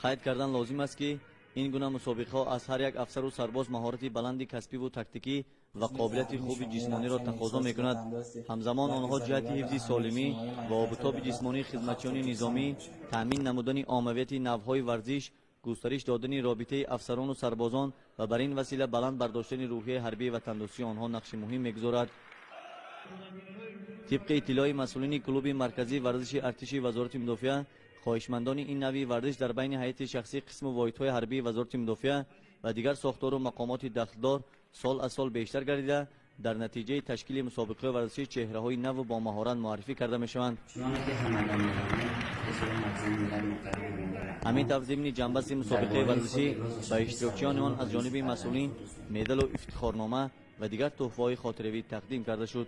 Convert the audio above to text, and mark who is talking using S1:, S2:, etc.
S1: قید کردن لازم است که این گونه مسابقه ها از هر یک افسر و سرباز مهارت بلند کسبی و تاکتیکی و قابلیت خوب جسمانی را تقاضا می‌کند. همزمان آنها جهت حفظ سالمی و آبتاب جسمانی خدمتیان نظامی، تامین نمودن عامویت نوع‌های ورزش، گسترش دادن رابطه افسران و سربازان و بر این وسیله بلند برداشتن روحیه حربی و تندرستی آنها نقش مهم می‌گذارد. طبق اطلاع مسئولین کلوب مرکزی ورزش ارتش وزارت مدافع، خواهشمندان این نوع ورزش در بین هیئت شخصی قسم واحدهای حربی وزارت مدافع و دیگر ساختار و مقامات دخلدار سال از سال بیشتر گردیده در نتیجه تشکیل مسابقه ورزشی چهره‌های نو با مهارت معرفی کرده می‌شوند. همین ضمن جنبش مسابقه ورزشی به اشتراکچیان آن از جانب مسئولین مدال و افتخارنامه و دیگر تحفه‌های خاطره‌ای تقدیم کرده شد.